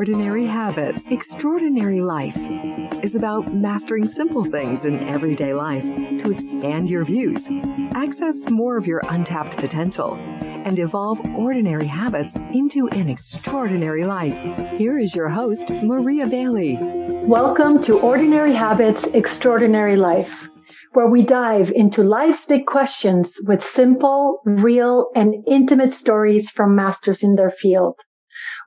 Ordinary Habits, Extraordinary Life is about mastering simple things in everyday life to expand your views, access more of your untapped potential, and evolve ordinary habits into an extraordinary life. Here is your host, Maria Bailey. Welcome to Ordinary Habits, Extraordinary Life, where we dive into life's big questions with simple, real, and intimate stories from masters in their field,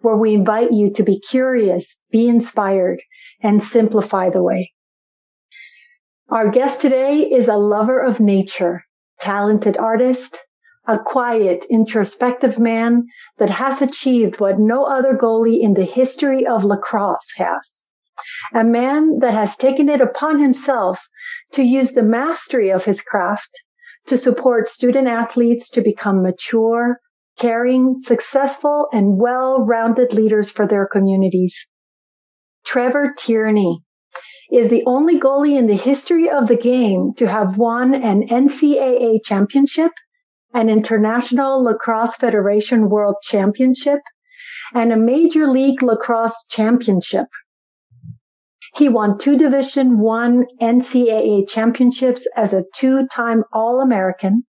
where we invite you to be curious, be inspired, and simplify the way. Our guest today is a lover of nature, talented artist, a quiet, introspective man that has achieved what no other goalie in the history of lacrosse has. A man that has taken it upon himself to use the mastery of his craft to support student athletes to become mature, caring, successful, and well-rounded leaders for their communities. Trevor Tierney is the only goalie in the history of the game to have won an NCAA Championship, an International Lacrosse Federation World Championship, and a Major League Lacrosse Championship. He won 2 Division I NCAA championships as a 2-time All-American,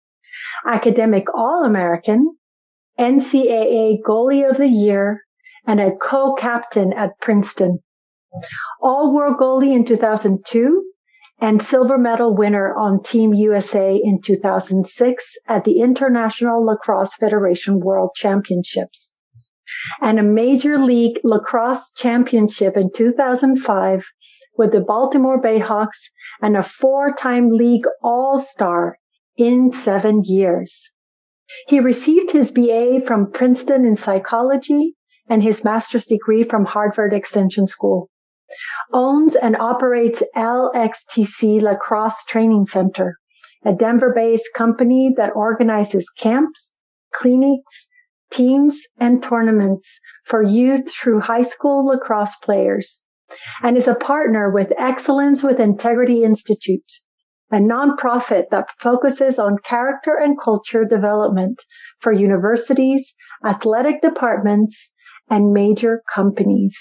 Academic All-American, NCAA Goalie of the Year, and a co-captain at Princeton. All-World Goalie in 2002, and silver medal winner on Team USA in 2006 at the International Lacrosse Federation World Championships, and a Major League Lacrosse Championship in 2005 with the Baltimore Bayhawks, and a 4-time league All-Star in 7 years. He received his BA from Princeton in psychology and his master's degree from Harvard Extension School. Owns and operates LXTC Lacrosse Training Center, a Denver-based company that organizes camps, clinics, teams, and tournaments for youth through high school lacrosse players, and is a partner with Excellence with Integrity Institute, a nonprofit that focuses on character and culture development for universities, athletic departments, and major companies.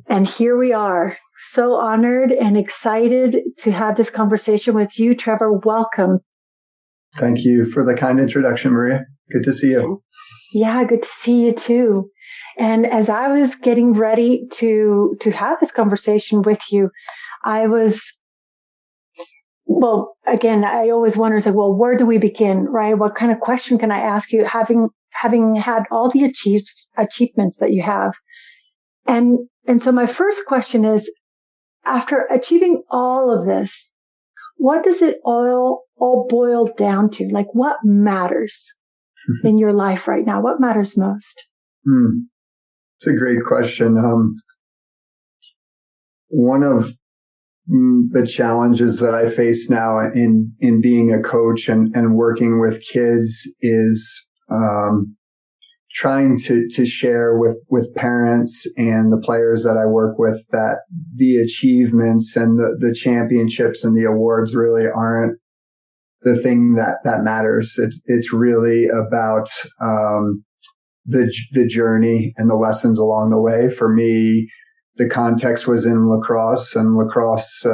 And here we are, so honored and excited to have this conversation with you, Trevor. Welcome. Thank you for the kind introduction, Maria. Good to see you. Yeah, good to see you too. And as I was getting ready to have this conversation with you, I always wonder, where do we begin, right? What kind of question can I ask you, having had all the achievements that you have? And so my first question is, after achieving all of this, what does it all boil down to? Like, what matters in your life right now? What matters most? It's a great question. One of the challenges that I face now in being a coach and working with kids is trying to share with parents and the players that I work with that the achievements and the championships and the awards really aren't the thing that matters. It's really about the journey and the lessons along the way. For me, the context was in lacrosse, and lacrosse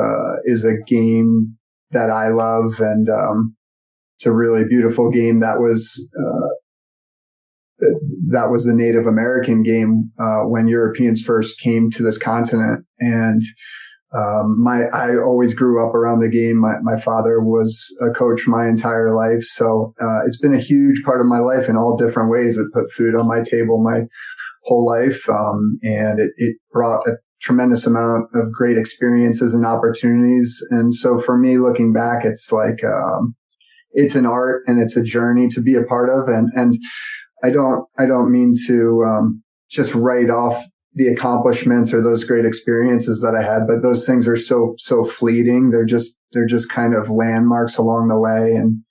is a game that I love, and it's a really beautiful game that was the Native American game when Europeans first came to this continent. And I always grew up around the game. My father was a coach my entire life. So it's been a huge part of my life in all different ways. It put food on my table my whole life. And it brought a tremendous amount of great experiences and opportunities. And so for me, looking back, it's like it's an art and it's a journey to be a part of. And I don't mean to just write off the accomplishments or those great experiences that I had, but those things are so fleeting. They're just kind of landmarks along the way. And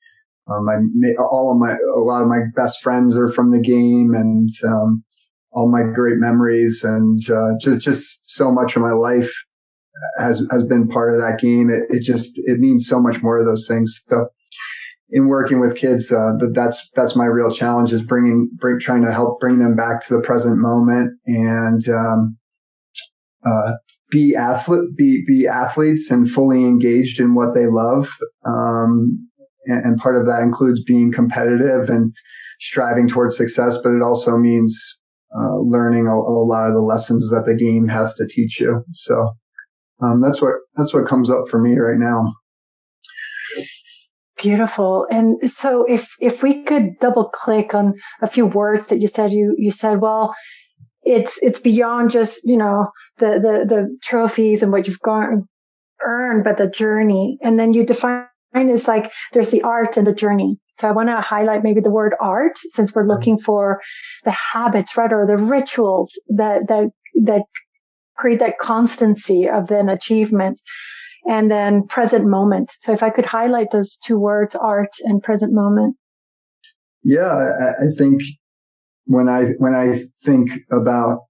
a lot of my best friends are from the game, and all my great memories, and just so much of my life has been part of that game. It means so much more of those things. So in working with kids, that's my real challenge, is trying to help bring them back to the present moment and be athletes and fully engaged in what they love. And part of that includes being competitive and striving towards success, but it also means learning a lot of the lessons that the game has to teach you. So that's what comes up for me right now. Beautiful. And so if we could double click on a few words that you said, you said, well, it's beyond just, the trophies and what you've earned, but the journey. And then you define it's like there's the art and the journey. So I want to highlight maybe the word art, since we're looking for the habits, right, or the rituals that create that constancy of an achievement. And then present moment. So if I could highlight those two words, art and present moment. Yeah, I think when I think about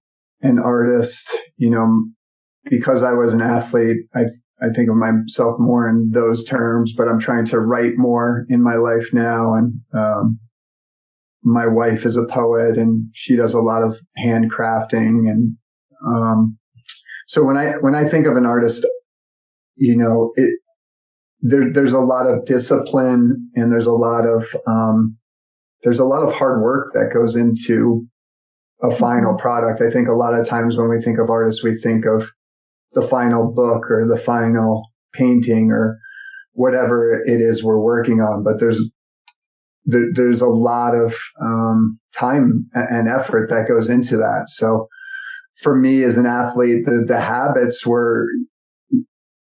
an artist, because I was an athlete, I think of myself more in those terms, but I'm trying to write more in my life now. And my wife is a poet, and she does a lot of handcrafting. And so when I think of an artist, there's a lot of discipline, and there's a lot of hard work that goes into a final product. I think a lot of times when we think of artists, we think of the final book or the final painting or whatever it is we're working on, but there's a lot of time and effort that goes into that. So for me as an athlete, the habits were,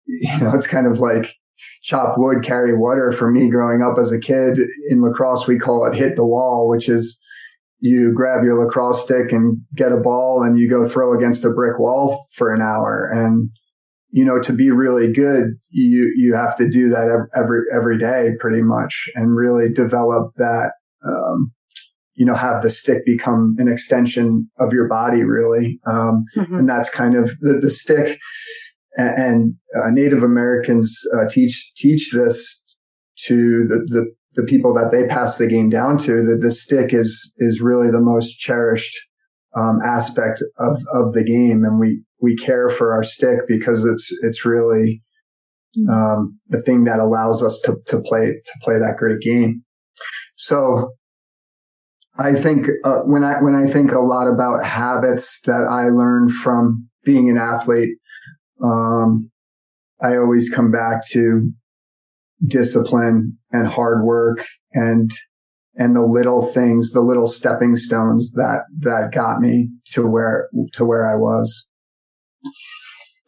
it's kind of like chop wood, carry water. For me, growing up as a kid in lacrosse, we call it hit the wall, which is you grab your lacrosse stick and get a ball and you go throw against a brick wall for an hour. And, to be really good, you have to do that every day pretty much, and really develop that, have the stick become an extension of your body, really. And that's kind of the stick. And Native Americans teach this to the people that they pass the game down to, that the stick is really the most cherished aspect of the game, and we care for our stick because it's really the thing that allows us to play that great game. So I think when I think a lot about habits that I learned from being an athlete, I always come back to discipline and hard work and the little things, the little stepping stones that got me to where I was.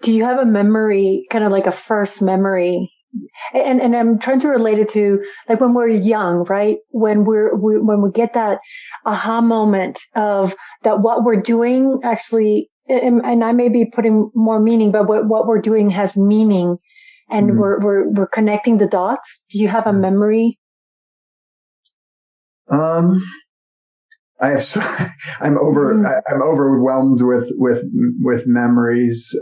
Do you have a memory, kind of like a first memory? And I'm trying to relate it to like when we're young, right? When we get that aha moment of that what we're doing actually, and I may be putting more meaning, but what we're doing has meaning, and we're connecting the dots. Do you have a memory? I'm overwhelmed with memories.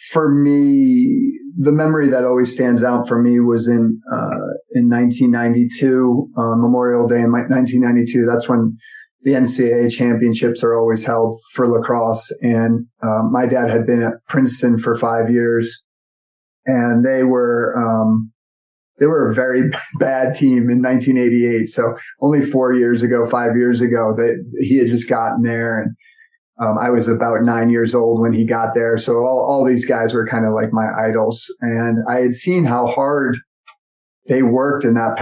For me, the memory that always stands out for me was in 1992, Memorial Day in 1992. That's when the NCAA championships are always held for lacrosse. And my dad had been at Princeton for 5 years, and they were a very bad team in 1988. So only 5 years ago, he had just gotten there, and I was about 9 years old when he got there. So all these guys were kind of like my idols, and I had seen how hard they worked in that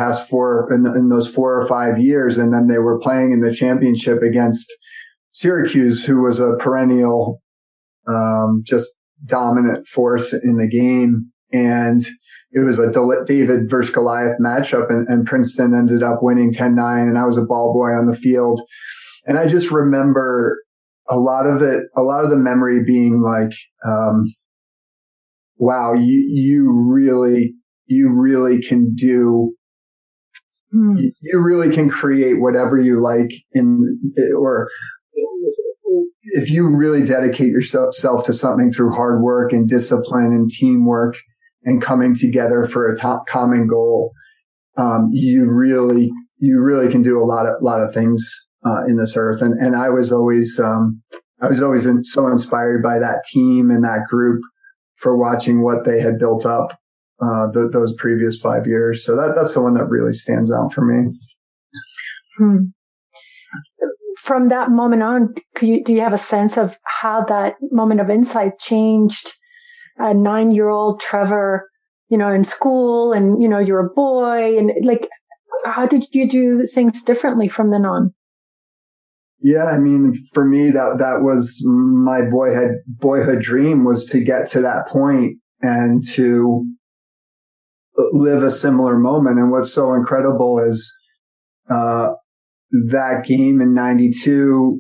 in those 4 or 5 years. And then they were playing in the championship against Syracuse, who was a perennial, just dominant force in the game. And it was a David versus Goliath matchup, and Princeton ended up winning 10-9, and I was a ball boy on the field. And I just remember a lot of the memory being like, wow, you really can do, you really can create whatever you like or if you really dedicate yourself to something through hard work and discipline and teamwork, and coming together for a common goal, you really can do a lot of things in this earth. And I was always so inspired by that team and that group for watching what they had built up those previous 5 years. So that's the one that really stands out for me. From that moment on, do you have a sense of how that moment of insight changed a 9-year-old Trevor, in school, and, you're a boy, and like, how did you do things differently from then on? Yeah, I mean, for me, that was my boyhood dream, was to get to that point and to live a similar moment. And what's so incredible is that game in 92,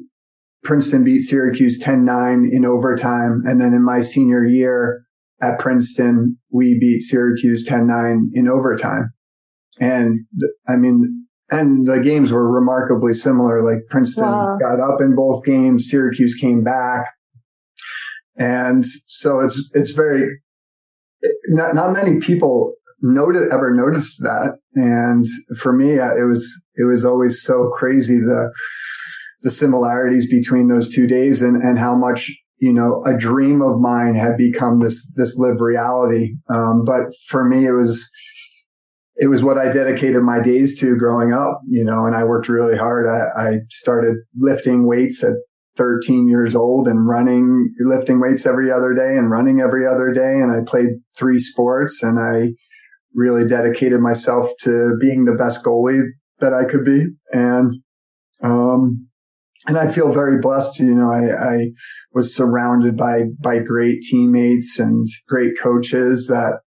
Princeton beat Syracuse 10-9 in overtime. And then in my senior year at Princeton, we beat Syracuse 10-9 in overtime. And and the games were remarkably similar. Like Princeton got up in both games, Syracuse came back. And so it's very, not many people ever noticed that. And for me, it was always so crazy, the similarities between those 2 days, and how much, a dream of mine had become this lived reality. But for me, it was what I dedicated my days to growing up, and I worked really hard. I started lifting weights at 13 years old and lifting weights every other day and running every other day. And I played 3 sports, and I really dedicated myself to being the best goalie that I could be. And I feel very blessed. I was surrounded by great teammates and great coaches that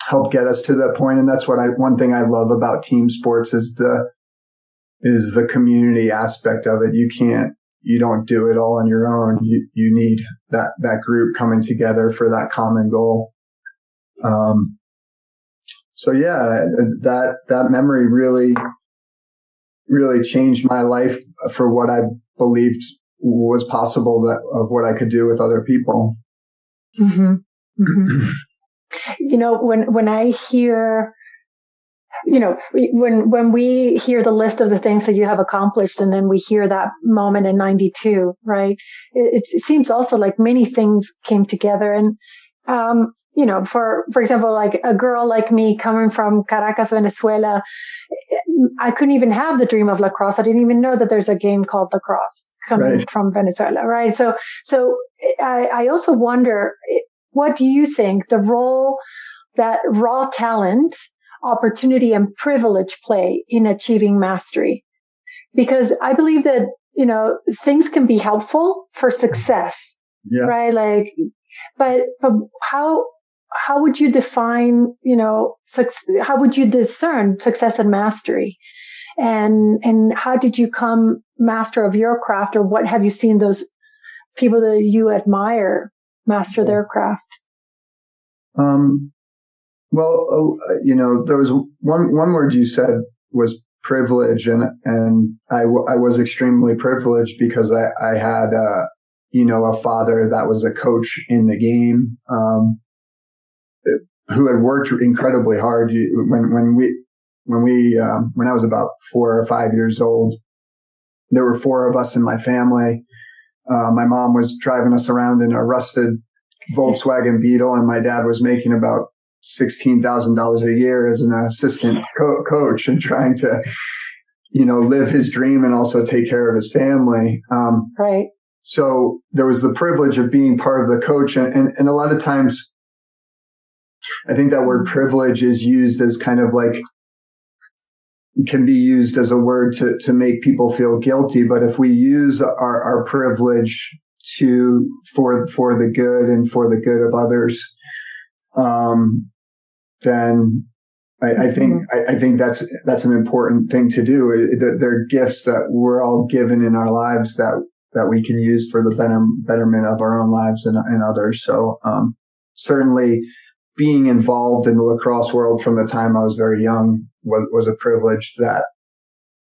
helped get us to that point. And that's one thing I love about team sports is the community aspect of it. You don't do it all on your own. You need that group coming together for that common goal. So yeah, that memory really changed my life for what I believed was possible, of what I could do with other people. Mm-hmm. Mm-hmm. When I hear, when we hear the list of the things that you have accomplished, and then we hear that moment in 92, right? It seems also like many things came together. And, for example, like a girl like me coming from Caracas, Venezuela, I couldn't even have the dream of lacrosse. I didn't even know that there's a game called lacrosse coming from Venezuela, right? So I also wonder, what do you think the role that raw talent, opportunity, and privilege play in achieving mastery? Because I believe that, things can be helpful for success, right? Like, but how would you define, how would you discern success and mastery? And how did you come master of your craft, or what have you seen those people that you admire master their craft? Well, there was one word you said was privilege, and I was extremely privileged because I had a father that was a coach in the game, who had worked incredibly hard. When I was about 4 or 5 years old, there were 4 of us in my family. My mom was driving us around in a rusted Volkswagen Beetle, and my dad was making about $16,000 a year as an assistant coach, and trying to, live his dream and also take care of his family. Right. So there was the privilege of being part of the coach. And a lot of times I think that word privilege is used as kind of like, can be used as a word to make people feel guilty. But if we use our privilege for the good and for the good of others, then I think that's an important thing to do. There are gifts that we're all given in our lives that we can use for the betterment of our own lives and others. So certainly being involved in the lacrosse world from the time I was very young was a privilege that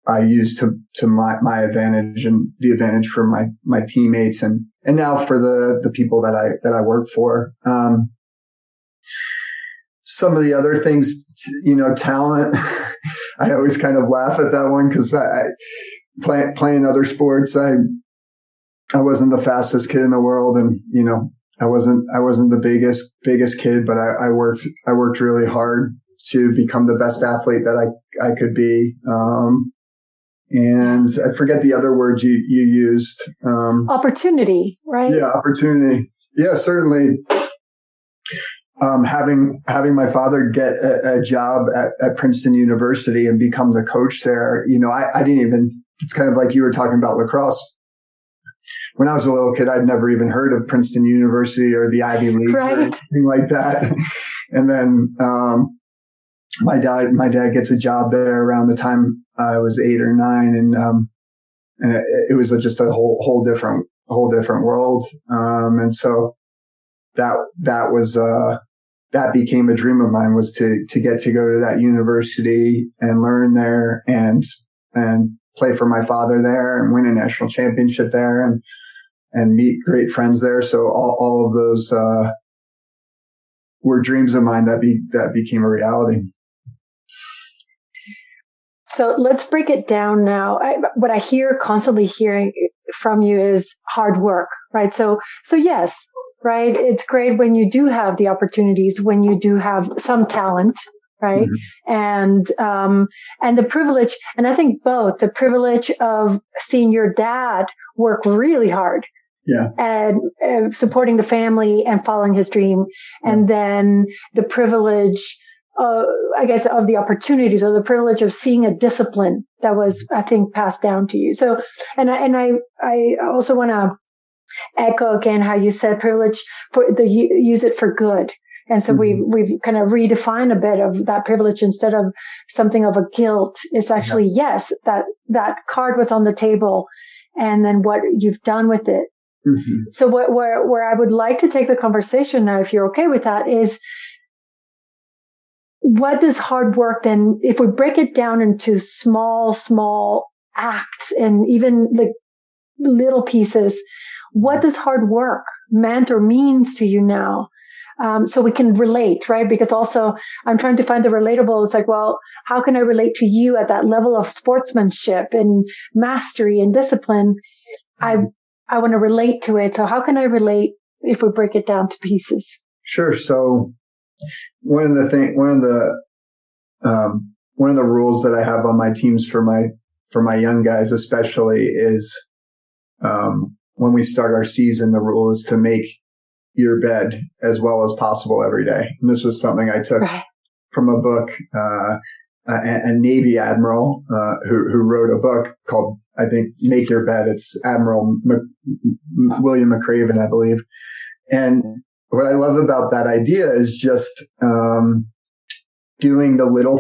I used to my advantage and the advantage for my teammates and now for the people that I work for. some of the other things, talent, I always kind of laugh at that one because playing other sports, I wasn't the fastest kid in the world, and I wasn't the biggest kid, but I worked really hard to become the best athlete that I could be. And I forget the other words you used. Opportunity, right? Yeah, opportunity. Yeah, certainly. Having my father get a job at Princeton University and become the coach there, I didn't even, it's kind of like you were talking about lacrosse. When I was a little kid, I'd never even heard of Princeton University or the Ivy Leagues or anything like that. And then my dad gets a job there around the time I was 8 or 9, and it was just a whole different world. And so that became a dream of mine, was to get to go to that university and learn there and play for my father there and win a national championship there and meet great friends there. So all of those were dreams of mine that became a reality. So let's break it down now. What I constantly hearing from you is hard work, right? So yes, right. It's great when you do have the opportunities, when you do have some talent, right? Mm-hmm. And the privilege, and I think both the privilege of seeing your dad work really hard. Yeah. And supporting the family and following his dream. Yeah. And then the privilege, I guess, of the opportunities, or the privilege of seeing a discipline that was, I think, passed down to you. So, and I also want to echo again how you said privilege use it for good. And so mm-hmm. we've kind of redefined a bit of that privilege. Instead of something of a guilt, it's actually, yes, that card was on the table, and then what you've done with it. Mm-hmm. So where I would like to take the conversation now, if you're okay with that, is what does hard work then, if we break it down into small acts and even like little pieces, what does hard work meant or means to you now? So we can relate, right? Because also I'm trying to find the relatable. It's like, well, how can I relate to you at that level of sportsmanship and mastery and discipline? I want to relate to it. So how can I relate if we break it down to pieces? Sure. So one of the rules that I have on my teams for my young guys especially is when we start our season, the rule is to make your bed as well as possible every day. And this was something I took from a book, a Navy admiral who wrote a book called, I think, Make Your Bed. It's Admiral William McRaven, I believe. And what I love about that idea is just doing the little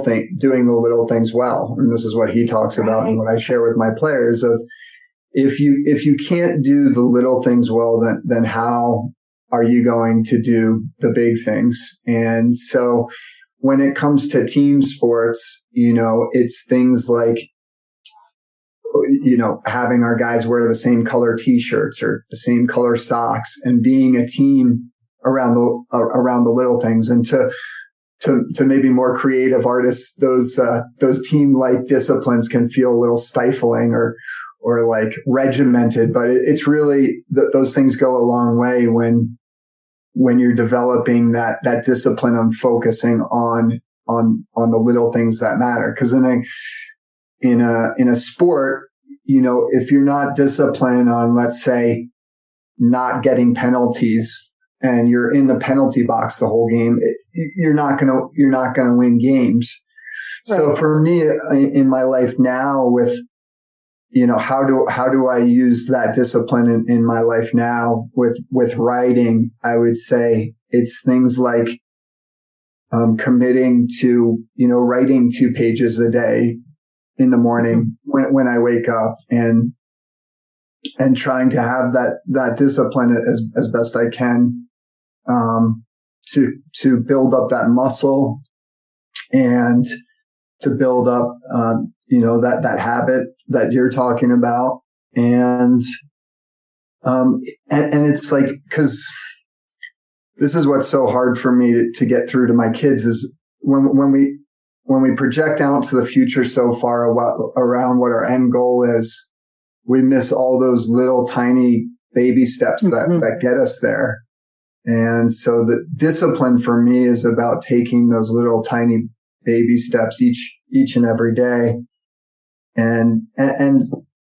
things well. And this is what he talks about and what I share with my players of, if you can't do the little things well, then how are you going to do the big things? And so when it comes to team sports, it's things like, having our guys wear the same color t-shirts or the same color socks, and being a team around the little things. And to maybe more creative artists, those team-like disciplines can feel a little stifling or like regimented, but it's really those things go a long way when you're developing that discipline on focusing on the little things that matter. Because in a sport, if you're not disciplined on, let's say, not getting penalties, and you're in the penalty box the whole game, you're not gonna win games. Right. So for me in my life now, with how do I use that discipline in my life now with writing? I would say it's things like committing to writing 2 pages a day in the morning when I wake up, and trying to have that discipline as best I can to build up that muscle and to build up that habit that you're talking about. And it's like, because this is what's so hard for me to get through to my kids is when we project out to the future so far around what our end goal is, we miss all those little tiny baby steps that get us there. And so the discipline for me is about taking those little tiny baby steps each and every day. And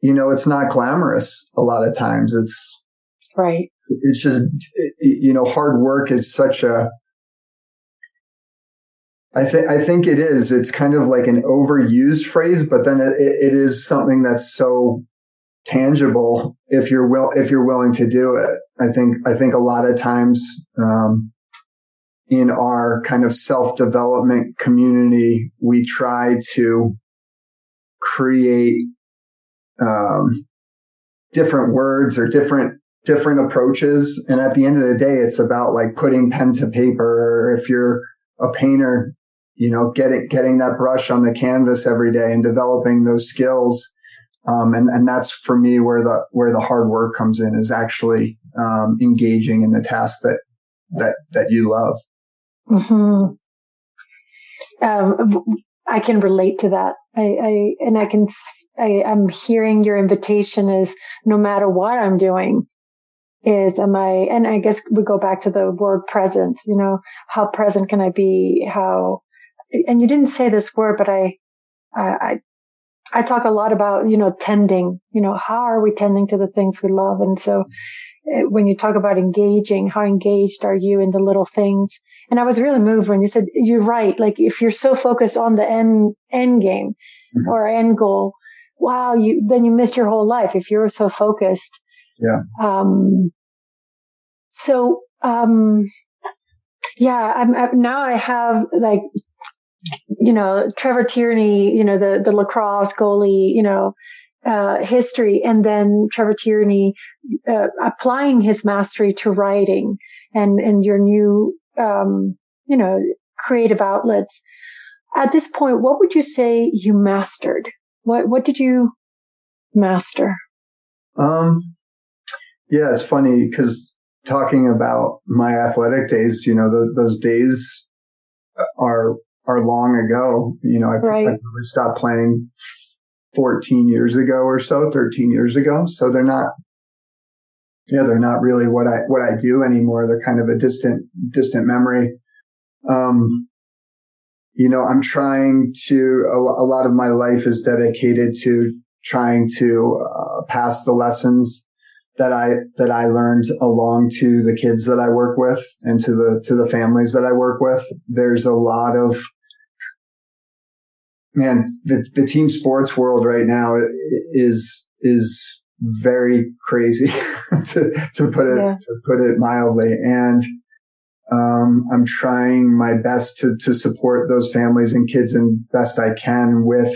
it's not glamorous a lot of times. It's right. It's just, hard work is such I think it is. It's kind of like an overused phrase, but then it is something that's so tangible if you're willing to do it. I think a lot of times in our kind of self-development community, we try to create different words or different approaches, and at the end of the day, it's about like putting pen to paper. Or if you're a painter, getting that brush on the canvas every day and developing those skills. And that's for me where the hard work comes in, is actually engaging in the task that you love. Mm-hmm. I can relate to that. I'm hearing your invitation is no matter what I'm doing, and I guess we go back to the word present, how present can I be? And you didn't say this word, but I talk a lot about, tending, how are we tending to the things we love? And so when you talk about engaging, how engaged are you in the little things? And I was really moved when you said, you're right. Like if you're so focused on the end game or end goal, wow, then you missed your whole life if you're so focused. Yeah. Now I have like, Trevor Tierney, the lacrosse goalie, history, and then Trevor Tierney, applying his mastery to writing and your new, creative outlets. At this point, what would you say you mastered? What did you master? Yeah, it's funny because talking about my athletic days, those days are long ago. I probably stopped playing 14 years ago or so, 13 years ago. So they're not really what I do anymore. They're kind of a distant memory. I'm trying to, a lot of my life is dedicated to trying to pass the lessons that I learned along to the kids that I work with and to the families that I work with. There's a lot of, the team sports world right now is very crazy to put it mildly. And I'm trying my best to support those families and kids and best I can with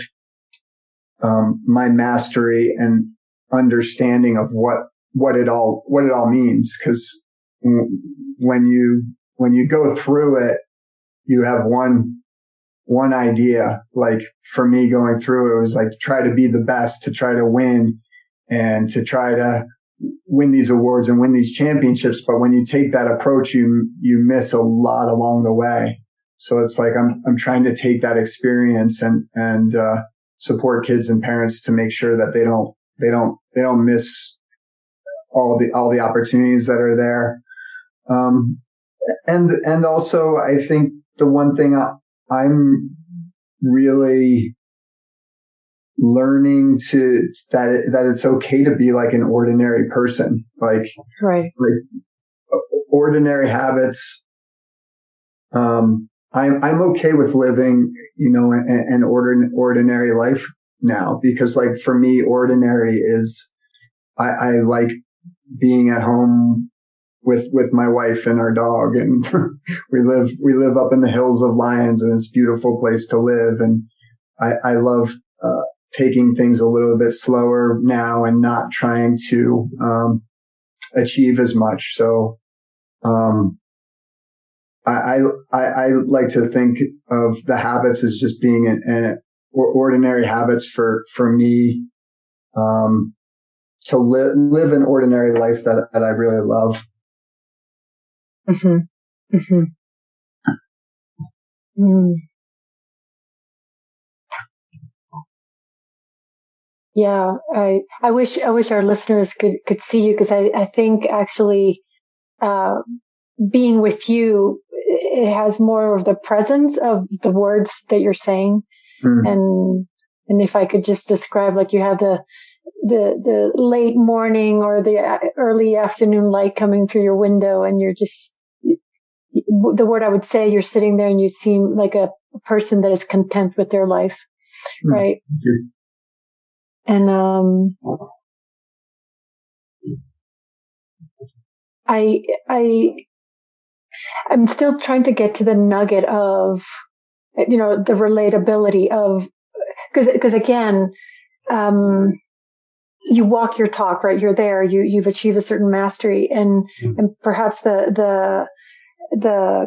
my mastery and understanding of what it all means. Because when you go through it, you have one idea. Like for me going through it was like to try to be the best, to try to win and to try to win these awards and win these championships. But when you take that approach, you miss a lot along the way. So it's like I'm trying to take that experience and support kids and parents to make sure that they don't miss all the opportunities that are there. And also I think the one thing I'm really learning that it's okay to be like an ordinary person, like ordinary habits. I'm okay with living, an ordinary life now, because like for me, ordinary is, I like being at home with my wife and our dog, and we live up in the hills of Lyons, and it's a beautiful place to live. And I love, taking things a little bit slower now and not trying to, achieve as much. So, I like to think of the habits as just being an ordinary habits for me, to live an ordinary life that I really love. Mm-hmm. Mm-hmm. Mm. Yeah, I wish our listeners could see you, because I think actually being with you, it has more of the presence of the words that you're saying. And if I could just describe, like, you have the late morning or the early afternoon light coming through your window, and you're just, the word I would say, you're sitting there and you seem like a person that is content with their life, right? And I'm still trying to get to the nugget of, the relatability of, because again, you walk your talk, right? You're there, you've achieved a certain mastery, and perhaps the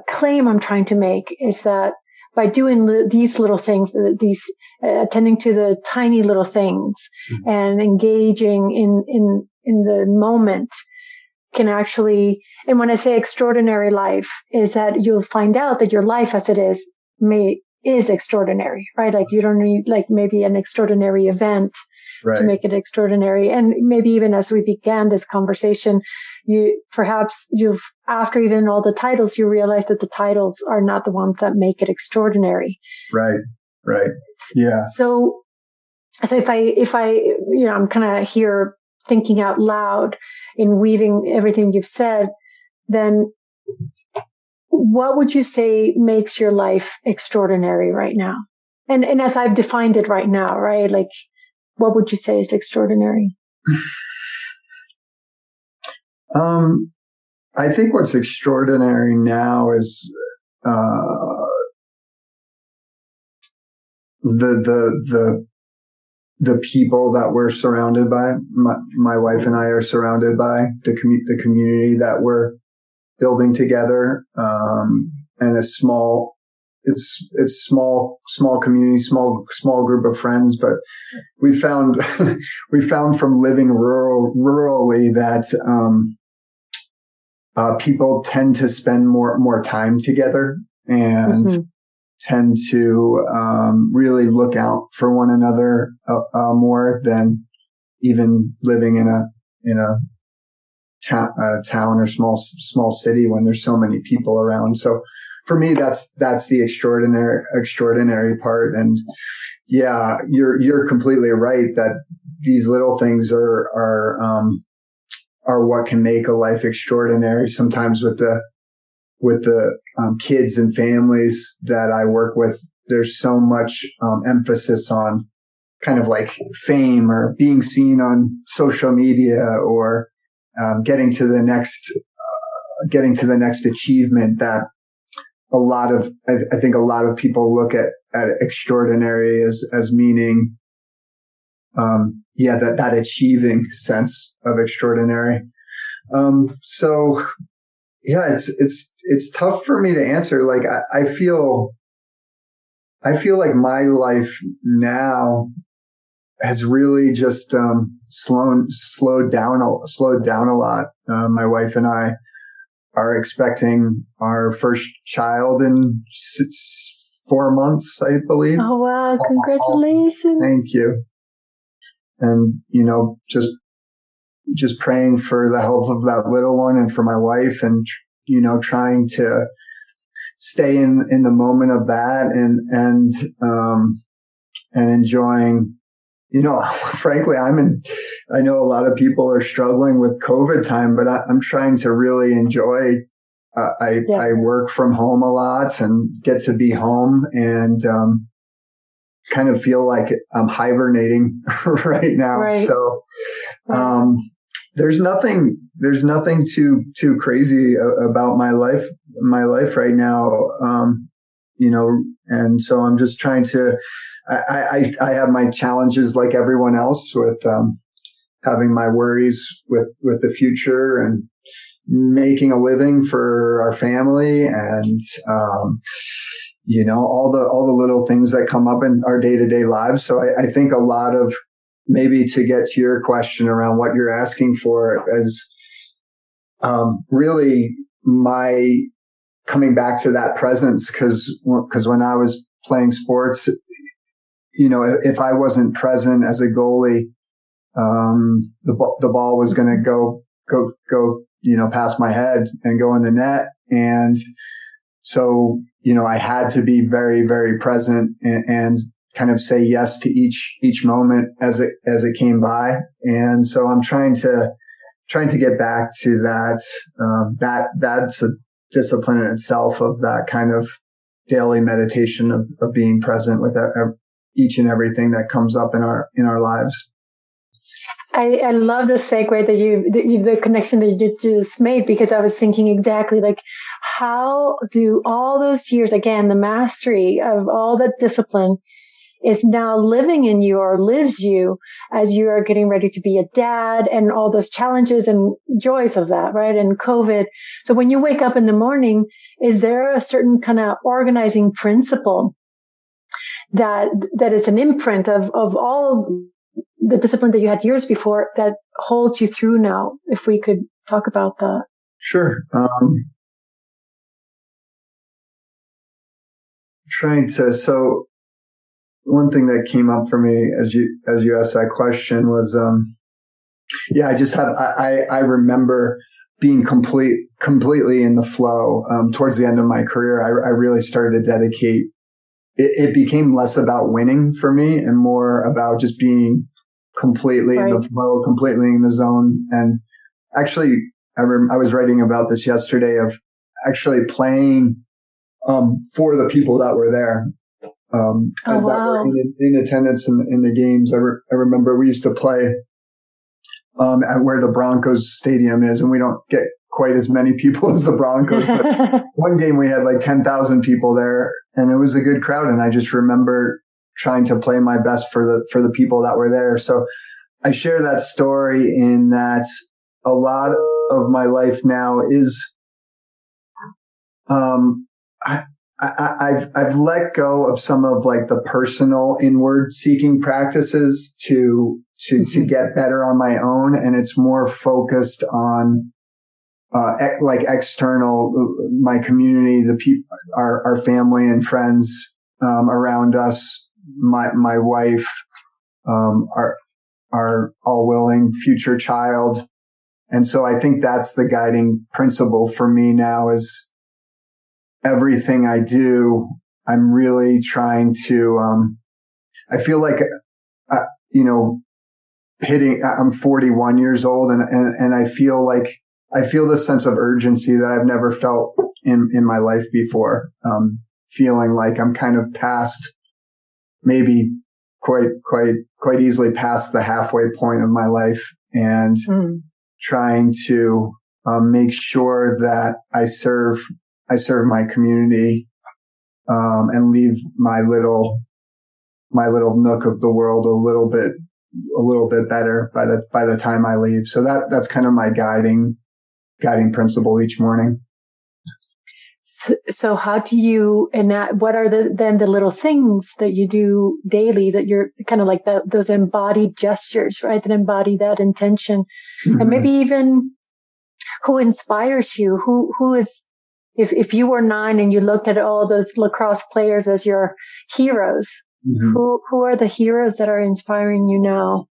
claim I'm trying to make is that by doing these little things, these attending to the tiny little things and engaging in the moment, can actually, and when I say extraordinary life, is that you'll find out that your life as it is is extraordinary, right? Like, you don't need, like, maybe an extraordinary event to make it extraordinary. And maybe even as we began this conversation, after even all the titles, you realize that the titles are not the ones that make it extraordinary. Right. Yeah. So if I, I'm kind of here thinking out loud in weaving everything you've said, then what would you say makes your life extraordinary right now? And as I've defined it right now, right? Like, what would you say is extraordinary? I think what's extraordinary now is the people that we're surrounded by. My wife and I are surrounded by the community that we're building together, and it's small community, small group of friends. But we found from living rurally that people tend to spend more time together and tend to really look out for one another more than even living in a town or small city when there's so many people around. So for me, that's the extraordinary part. And yeah, you're completely right that these little things are what can make a life extraordinary. Sometimes with the kids and families that I work with, there's so much emphasis on kind of like fame or being seen on social media or getting to the next achievement, that I think a lot of people look at extraordinary as meaning that achieving sense of extraordinary. So yeah, it's tough for me to answer. Like, I feel like my life now has really just slowed down a lot. My wife and I are expecting our first child in 4 months, I believe. Oh wow! Congratulations! Thank you. And just praying for the health of that little one and for my wife, and trying to stay in the moment of that and enjoying. Frankly, I know a lot of people are struggling with COVID time, but I'm trying to really enjoy. I work from home a lot and get to be home and kind of feel like I'm hibernating right now. Right. So there's nothing too crazy about my life right now. And so I'm just trying to. I have my challenges like everyone else with having my worries with the future and making a living for our family and all the little things that come up in our day-to-day lives. So I think a lot of, maybe to get to your question around what you're asking for, is really my coming back to that presence, because when I was playing sports, if I wasn't present as a goalie, the ball was going to go, past my head and go in the net. And so, I had to be very, very present and kind of say yes to each moment as it came by. And so I'm trying to get back to that. That's a discipline in itself, of that kind of daily meditation of being present with each and everything that comes up in our lives. I love the segue the connection that you just made, because I was thinking exactly like, how do all those years, again, the mastery of all that discipline is now living in you, or lives you, as you are getting ready to be a dad, and all those challenges and joys of that, right? And COVID. So when you wake up in the morning, is there a certain kind of organizing principle that is an imprint of all the discipline that you had years before that holds you through now? If we could talk about that. Sure. So one thing that came up for me as you asked that question was, I remember being completely in the flow. Towards the end of my career, I really started to dedicate. It became less about winning for me and more about just being completely in the flow, completely in the zone. And actually, I was writing about this yesterday, of actually playing for the people that were there. That were in attendance in the games. I remember we used to play at where the Broncos stadium is, and we don't get quite as many people as the Broncos, but one game we had like 10,000 people there, and it was a good crowd. And I just remember trying to play my best for the people that were there. So I share that story in that a lot of my life now is, I've let go of some of like the personal inward seeking practices to get better on my own. And it's more focused on, like external, my community, the people, our family and friends, around us, my wife, our all willing future child. And so I think that's the guiding principle for me now, is everything I do, I'm really trying to, I feel like, I'm 41 years old, and I feel this sense of urgency that I've never felt in my life before. Feeling like I'm kind of past, maybe quite easily past the halfway point of my life, and trying to make sure that I serve my community, and leave my little nook of the world a little bit better by the time I leave. So that's kind of my guiding principle each morning. So how do you enact, what are the little things that you do daily that you're kind of like those embodied gestures, right? That embody that intention, and maybe even who inspires you, who is, if you were 9 and you looked at all those lacrosse players as your heroes, who are the heroes that are inspiring you now?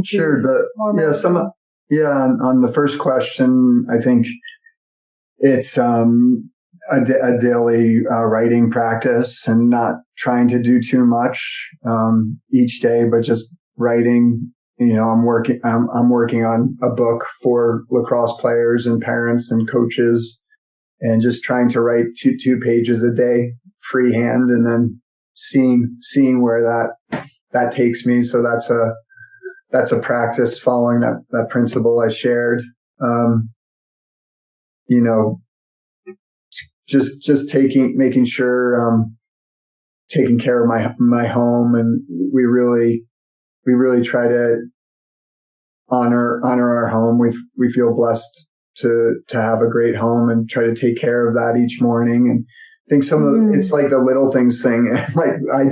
Sure. On the first question, I think it's a daily writing practice, and not trying to do too much each day, but just writing. I'm working on a book for lacrosse players and parents and coaches, and just trying to write two pages a day freehand, and then seeing where that takes me. So that's a practice following that principle I shared. Just making sure, taking care of my home, and we really try to honor our home. We feel blessed to have a great home, and try to take care of that each morning. And I think some of it's like the little things thing. Like I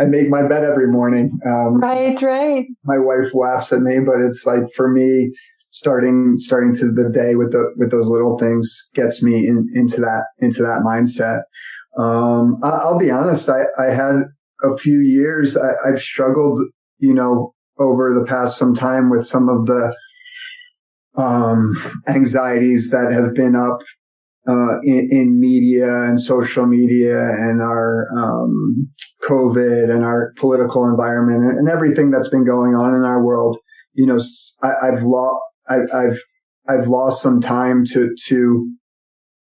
make my bed every morning. Right. My wife laughs at me, but it's like, for me, starting to the day with those little things gets me into that mindset. I'll be honest. I had a few years. I've struggled, over the past some time with some of the anxieties that have been up in media and social media and our COVID and our political environment and everything that's been going on in our world. I've lost some time to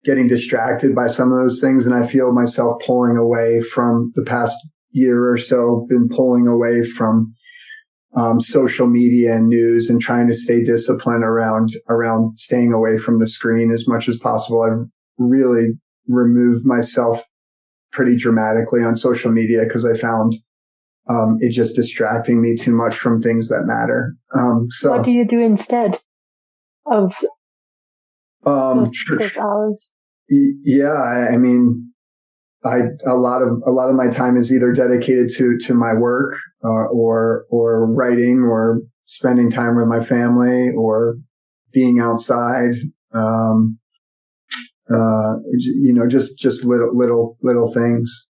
getting distracted by some of those things, and I feel myself pulling away from the past year or so. Been pulling away from social media and news and trying to stay disciplined around staying away from the screen as much as possible. I've really removed myself pretty dramatically on social media because I found it just distracting me too much from things that matter. So what do you do instead of those hours? Yeah, I mean, a lot of my time is either dedicated to my work, or writing, or spending time with my family, or being outside. Just little things.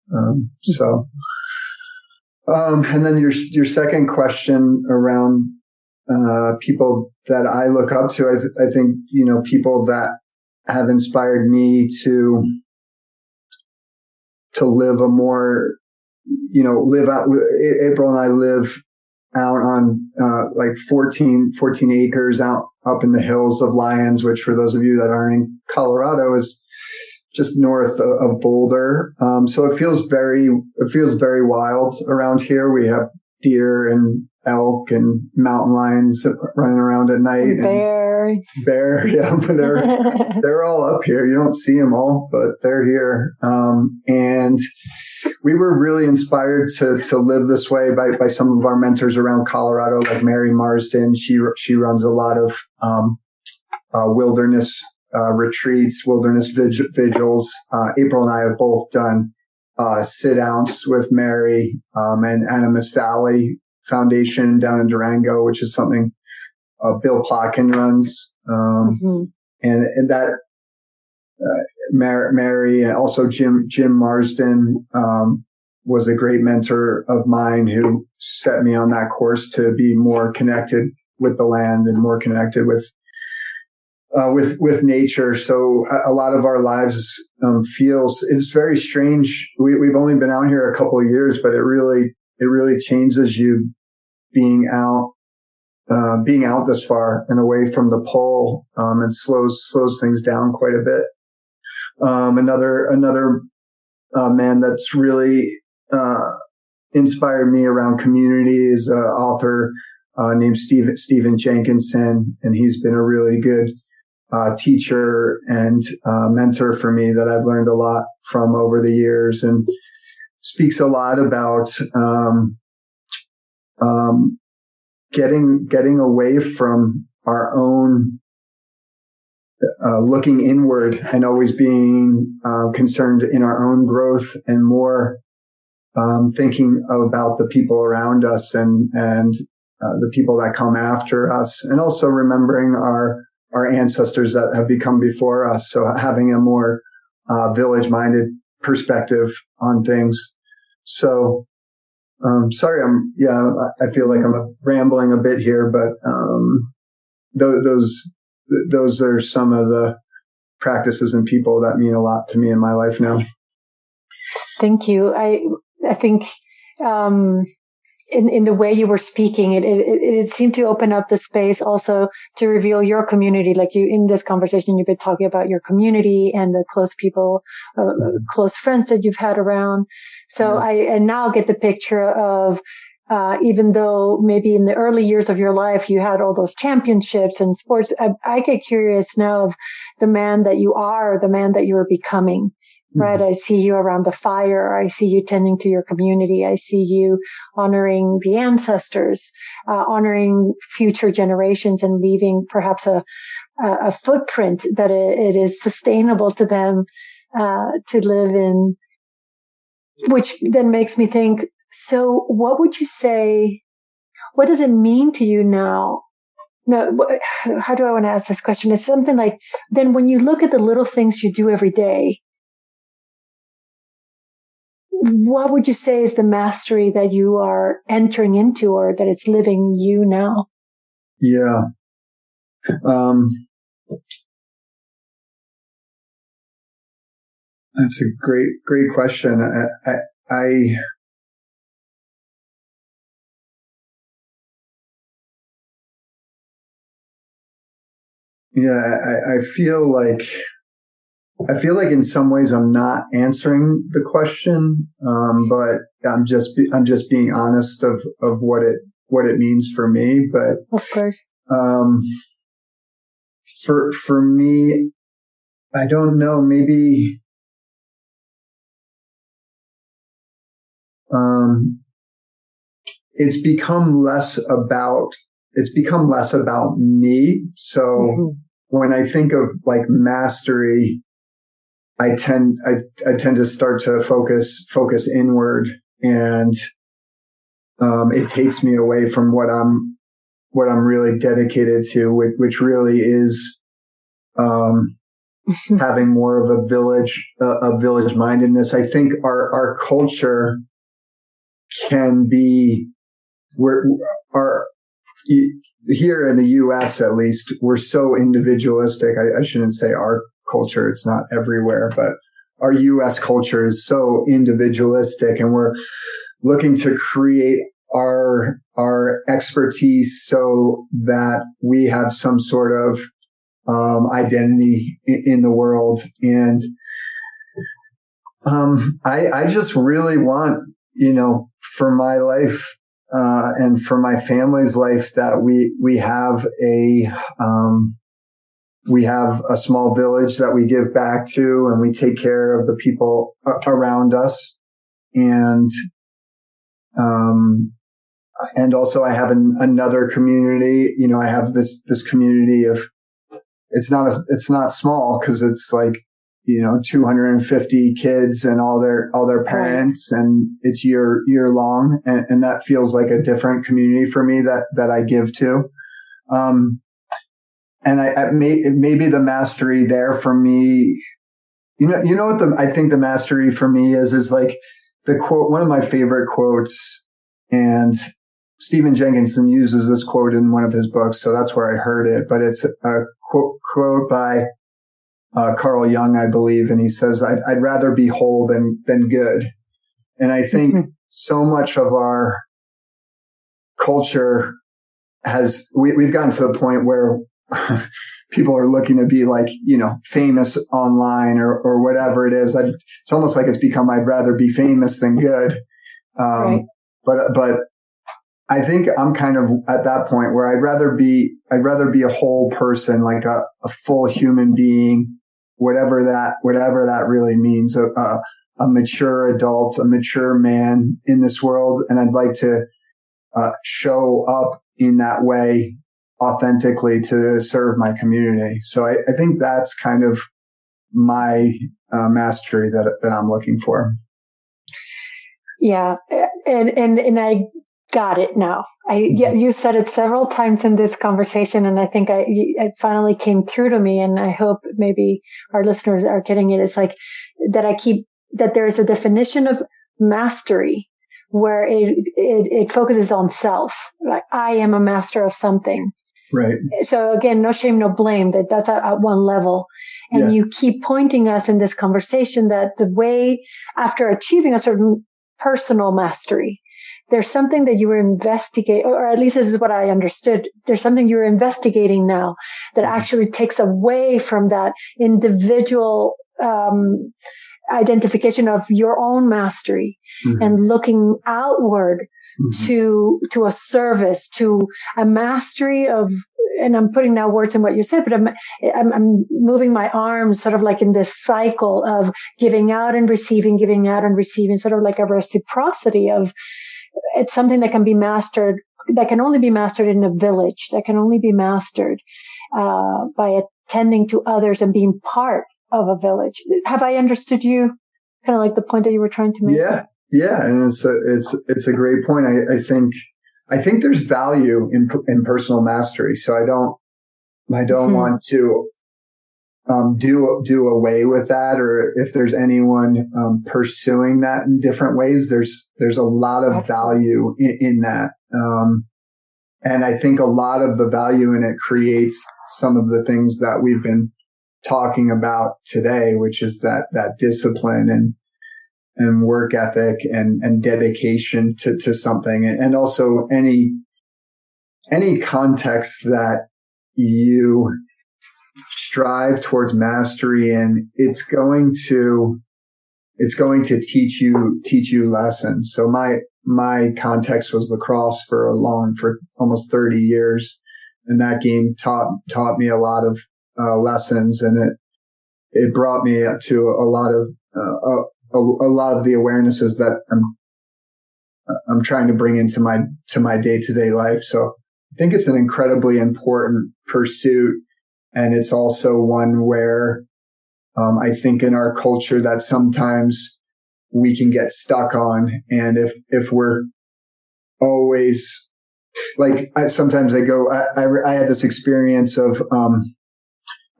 And then your second question around people that I look up to, I think people that have inspired me to live a more, live out. April and I live out on like 14 acres out up in the hills of Lyons, which for those of you that aren't in Colorado is just north of Boulder. So it feels very wild around here. We have deer and elk and mountain lions running around at night. And bear. Yeah, they're all up here. You don't see them all, but they're here. And we were really inspired to live this way by some of our mentors around Colorado, like Mary Marsden. She runs a lot of wilderness retreats, wilderness vigils. April and I have both done sit-downs with Mary and Animas Valley Foundation down in Durango, which is something Bill Plotkin runs. And that Mary and also Jim Marsden was a great mentor of mine who set me on that course to be more connected with the land and more connected with nature. So a lot of our lives it's very strange. We've only been out here a couple of years, but it really changes you being out this far and away from the pole, and slows things down quite a bit. Another man that's really inspired me around community is an author named Stephen Jenkinson, and he's been a really good teacher and mentor for me that I've learned a lot from over the years, and speaks a lot about getting away from our own looking inward and always being concerned in our own growth, and more thinking about the people around us and the people that come after us, and also remembering our ancestors that have become before us. So having a more village-minded perspective on things. So, sorry, I feel like I'm rambling a bit here, but those are some of the practices and people that mean a lot to me in my life now. Thank you. I think in the way you were speaking, it seemed to open up the space also to reveal your community. Like in this conversation, you've been talking about your community and the close people, close friends that you've had around. So I now get the picture of, even though maybe in the early years of your life, you had all those championships and sports, I get curious now of the man that you are, the man that you are becoming. Right. I see you around the fire. I see you tending to your community. I see you honoring the ancestors, honoring future generations, and leaving perhaps a footprint that it is sustainable to them, to live in, which then makes me think, so what would you say, what does it mean to you now No, how do I want to ask this question? It's something like, then when you look at the little things you do every day, what would you say is the mastery that you are entering into, or that it's living you now? Yeah. That's a great question. I feel like in some ways I'm not answering the question, but I'm just being honest of what it means for me. But of course, for me, I don't know. Maybe it's become less about me. So when I think of like mastery, I tend to start to focus inward, and it takes me away from what I'm really dedicated to, which really is having more of a village mindedness. I think our culture can be here in the U.S. at least, we're so individualistic. I shouldn't say our culture, it's not everywhere, but our U.S. culture is so individualistic, and we're looking to create our expertise so that we have some sort of identity in the world. And I just really want, for my life and for my family's life, that we have a small village that we give back to, and we take care of the people around us. And also I have another community. I have this community of, it's not small, because it's like, 250 kids and all their parents, and it's year long. And that feels like a different community for me that I give to. And maybe the mastery there for me, what I think the mastery for me is like the quote, one of my favorite quotes, and Stephen Jenkinson uses this quote in one of his books, so that's where I heard it. But it's a quote by Carl Jung, I believe, and he says, "I'd rather be whole than good." And I think so much of our culture we've gotten to the point where people are looking to be like, famous online or whatever it is. It's almost like it's become, I'd rather be famous than good. Right. But I think I'm kind of at that point where I'd rather be a whole person, like a full human being, whatever that really means, a mature adult, a mature man in this world. And I'd like to show up in that way authentically to serve my community. So I think that's kind of my mastery that I'm looking for. Yeah. And I got it now. You said it several times in this conversation, and I think it finally came through to me, and I hope maybe our listeners are getting it. It's like that there's a definition of mastery where it focuses on self. Like, I am a master of something. Right. So again, no shame, no blame. That's at one level. And you keep pointing us in this conversation that the way, after achieving a certain personal mastery, there's something that you were investigating, or at least this is what I understood. There's something you're investigating now that actually takes away from that individual identification of your own mastery, and looking outward to a service, to a mastery of, and I'm putting now words in what you said, but I'm moving my arms sort of like in this cycle of giving out and receiving, sort of like a reciprocity of, it's something that can be mastered, that can only be mastered in a village, that can only be mastered by attending to others and being part of a village. Have I understood you? Kind of like the point that you were trying to make? Yeah, and it's a great point. I think I think there's value in personal mastery. So I don't want to do away with that, or if there's anyone pursuing that in different ways, there's a lot of value in that. And I think a lot of the value in it creates some of the things that we've been talking about today, which is that discipline and work ethic and dedication to something, and also any context that you strive towards mastery in, it's going to teach you lessons. So my context was lacrosse for almost 30 years, and that game taught me a lot of lessons, and it brought me to a lot of the awarenesses that I'm trying to bring into my day-to-day life. So I think it's an incredibly important pursuit, and it's also one where I think in our culture that sometimes we can get stuck on. And if we're always like, sometimes I had this experience of,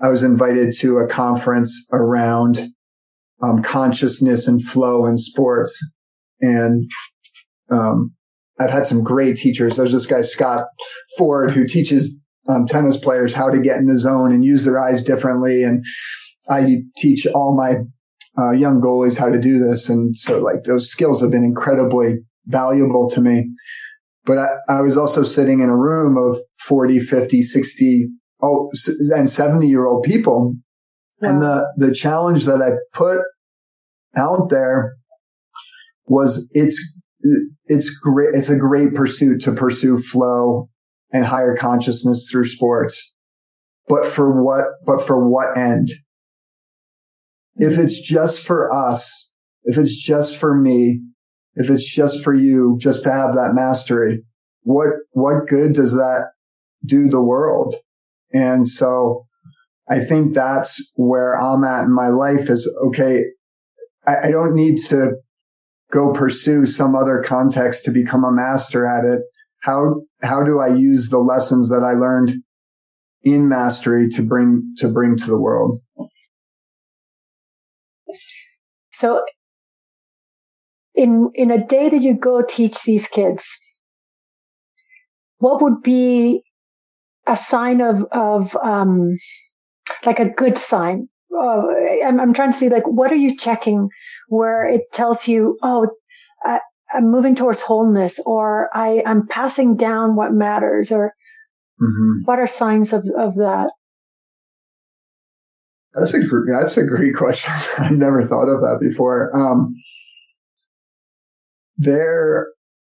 I was invited to a conference around consciousness and flow in sports. And I've had some great teachers. There's this guy, Scott Ford, who teaches tennis players how to get in the zone and use their eyes differently. And I teach all my young goalies how to do this. And so like those skills have been incredibly valuable to me. But I was also sitting in a room of 40, 50, 60, and 70-year-old people. Wow. And the challenge that I put out there was it's great. It's a great pursuit to pursue flow and higher consciousness through sports. But for what end? If it's just for us, if it's just for me, if it's just for you, just to have that mastery, what good does that do the world? And so I think that's where I'm at in my life is, okay, I don't need to go pursue some other context to become a master at it. How do I use the lessons that I learned in mastery to bring to the world? So in a day that you go teach these kids, what would be a sign of like a good sign? I'm trying to see, like, what are you checking where it tells you, I'm moving towards wholeness, or I'm passing down what matters, or what are signs of that? That's a great question. I've never thought of that before. There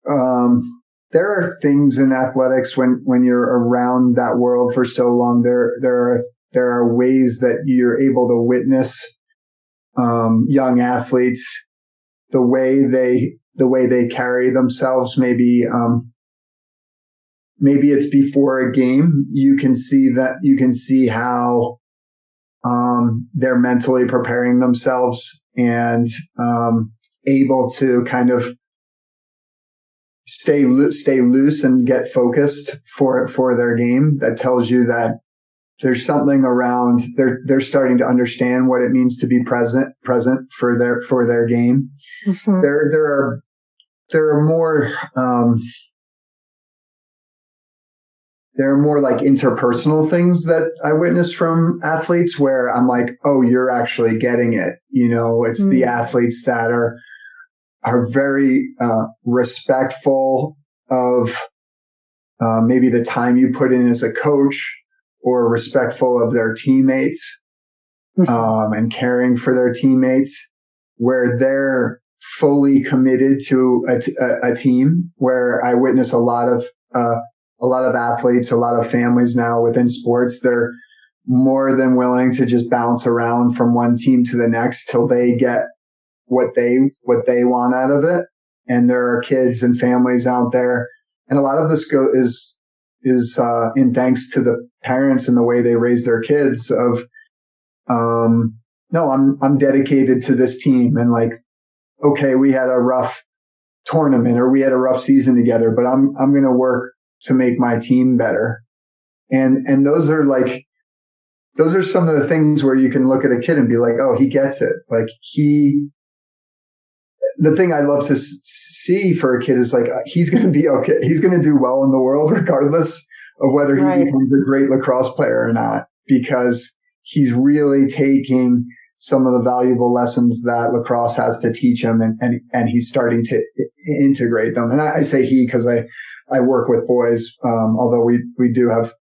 are things in athletics when you're around that world for so long. There are ways that you're able to witness young athletes, the way they carry themselves. Maybe it's before a game. You can see how they're mentally preparing themselves and able to kind of stay loose and get focused for their game. That tells you that there's something around. They're starting to understand what it means to be present for their game. Mm-hmm. There are more like interpersonal things that I witness from athletes where I'm like, oh, you're actually getting it. It's the athletes that are very respectful of maybe the time you put in as a coach, or respectful of their teammates and caring for their teammates, where they're fully committed to a team. Where I witness a lot of athletes, a lot of families now within sports, they're more than willing to just bounce around from one team to the next till they get what they want out of it. And there are kids and families out there, and a lot of this is in thanks to the parents and the way they raise their kids. Of no, I'm dedicated to this team, and like, okay, we had a rough tournament or we had a rough season together, but I'm going to work to make my team better. And those are some of the things where you can look at a kid and be like, oh, he gets it. Like the thing I love to see for a kid is like, he's going to be okay. He's going to do well in the world, regardless of whether he becomes a great lacrosse player or not, because he's really taking some of the valuable lessons that lacrosse has to teach him, and he's starting to integrate them. And I say he because I work with boys, although we do have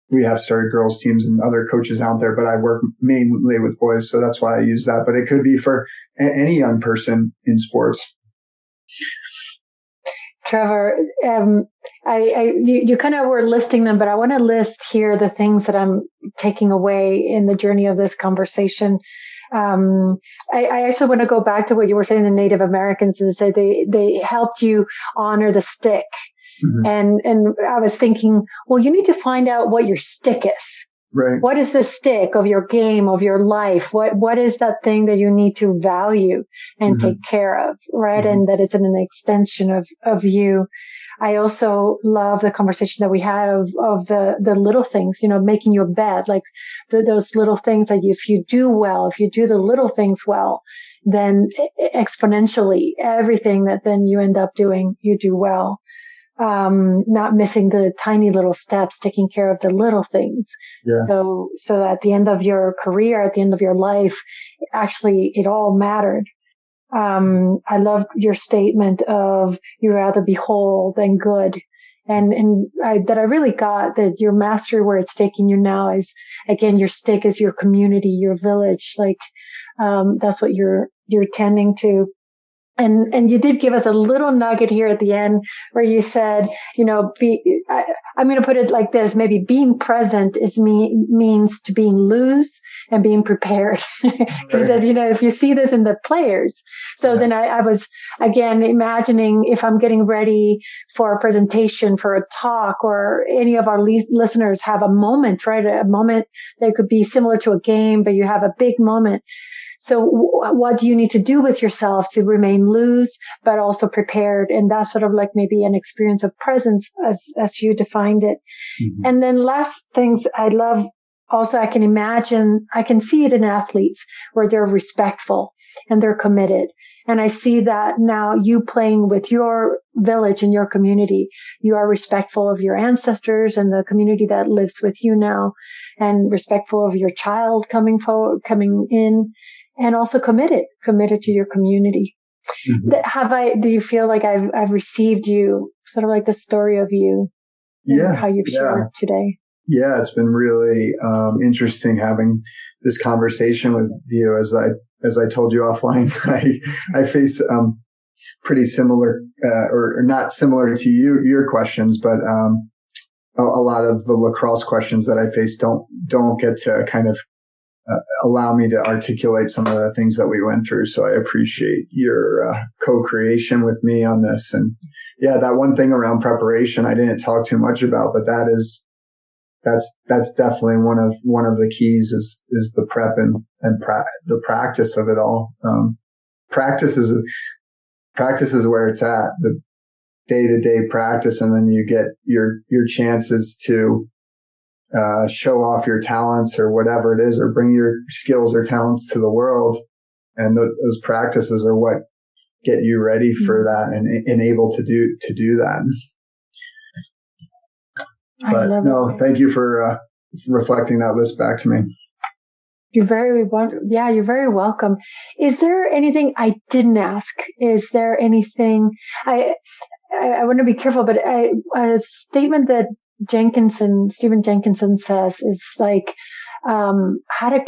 we have started girls teams and other coaches out there, but I work mainly with boys, so that's why I use that. But it could be for any young person in sports. Trevor, you kind of were listing them, but I want to list here the things that I'm taking away in the journey of this conversation. I actually want to go back to what you were saying, the Native Americans, and say they helped you honor the stick. Mm-hmm. And I was thinking, well, you need to find out what your stick is. Right. What is the stick of your game, of your life? What is that thing that you need to value and take care of, right? Mm-hmm. And that it's an extension of you. I also love the conversation that we had of the little things, making your bed, like those little things that if you do the little things well, then exponentially everything that then you end up doing, you do well. Not missing the tiny little steps, taking care of the little things. Yeah. So at the end of your career, at the end of your life, actually it all mattered. I love your statement of you rather be whole than good. And I really got that your mastery where it's taking you now is, again, your stick is your community, your village. Like, that's what you're tending to. And you did give us a little nugget here at the end where you said, I'm going to put it like this, maybe being present means to being loose and being prepared. He said, if you see this in the players. So then I was, again, imagining if I'm getting ready for a presentation, for a talk, or any of our listeners have a moment, right? A moment that could be similar to a game, but you have a big moment. So what do you need to do with yourself to remain loose, but also prepared? And that's sort of like maybe an experience of presence as you defined it. Mm-hmm. And then last things I love also, I can see it in athletes where they're respectful and they're committed. And I see that now you playing with your village and your community. You are respectful of your ancestors and the community that lives with you now, and respectful of your child coming in. And also committed to your community. Mm-hmm. Do you feel like I've received you, sort of like the story of you, and how you've shared today? Yeah, it's been really interesting having this conversation with you. As I told you offline, I face pretty similar, or not similar to your questions, but a lot of the lacrosse questions that I face don't get to kind of allow me to articulate some of the things that we went through. So I appreciate your co-creation with me on this. And that one thing around preparation, I didn't talk too much about, but that's definitely one of the keys is the prep and the practice of it all. Practice is where it's at, the day-to-day practice. And then you get your chances to show off your talents or whatever it is, or bring your skills or talents to the world. And those practices are what get you ready for that and able to do that. But thank you for reflecting that list back to me. You're very welcome. Is there anything I didn't ask? Is there anything I want to be careful, but a statement that Stephen Jenkinson says is like, how to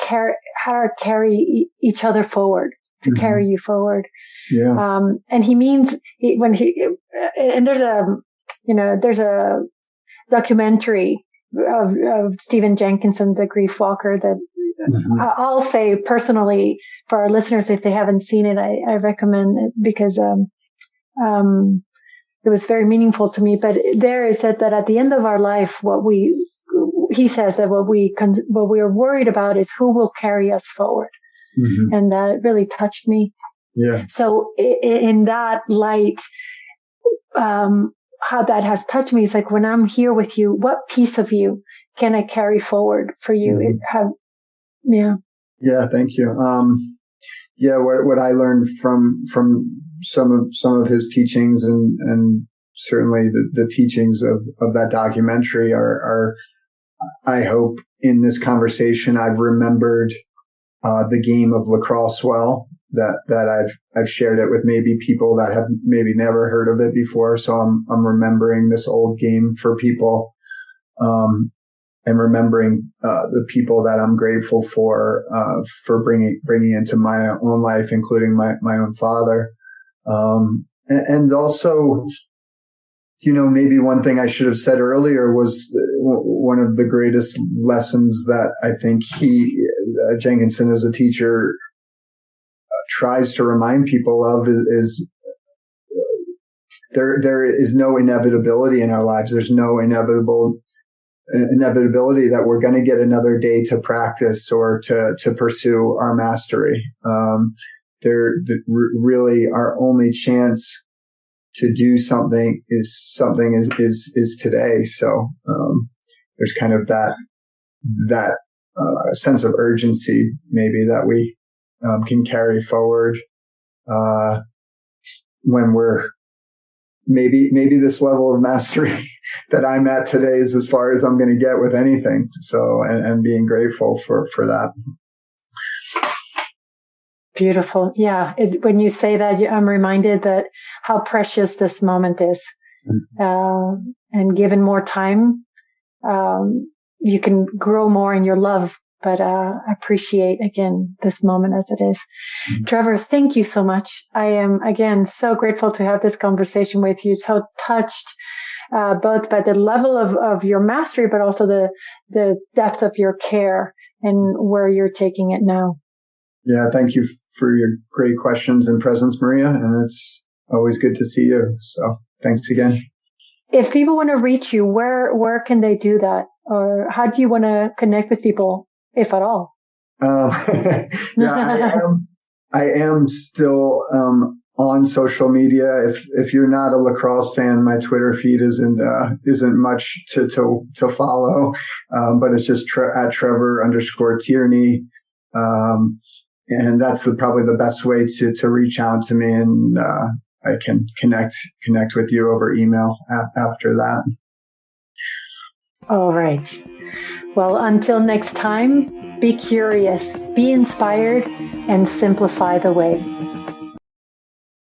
carry each other forward, to mm-hmm. carry you forward. Yeah. And he means and there's a documentary of Stephen Jenkinson, the grief walker, that mm-hmm. I'll say personally for our listeners, if they haven't seen it, I recommend it because, it was very meaningful to me. But there is said that at the end of our life, he says that what we are worried about is who will carry us forward. Mm-hmm. And that really touched me. Yeah. So in that light, how that has touched me is like, when I'm here with you, what piece of you can I carry forward for you? Yeah. Thank you. What I learned from some of his teachings and certainly the teachings of that documentary are, I hope in this conversation, I've remembered the game of lacrosse well, that I've shared it with maybe people that have maybe never heard of it before. So I'm remembering this old game for people, and remembering the people that I'm grateful for bringing into my own life, including my own father, and also, maybe one thing I should have said earlier was one of the greatest lessons that I think Jenkinson as a teacher tries to remind people of is there is no inevitability in our lives. There's no inevitability that we're going to get another day to practice or to pursue our mastery. Really our only chance to do something is today. So there's kind of that sense of urgency maybe that we can carry forward when we're maybe this level of mastery that I'm at today is as far as I'm going to get with anything. So and being grateful for that. Beautiful. Yeah. When you say that, I'm reminded that how precious this moment is. And given more time, you can grow more in your love, but appreciate again this moment as it is. Mm-hmm. Trevor, thank you so much. I am again so grateful to have this conversation with you. So touched both by the level of your mastery, but also the depth of your care and where you're taking it now. Yeah, thank you for your great questions and presence, Maria. And it's always good to see you. So thanks again. If people want to reach you, where can they do that? Or how do you want to connect with people, if at all? I am still on social media. If you're not a lacrosse fan, my Twitter feed isn't much to follow, but it's just at Trevor_Tierney. And that's probably the best way to reach out to me, and I can connect with you over email after that. All right. Well, until next time, be curious, be inspired, and simplify the way.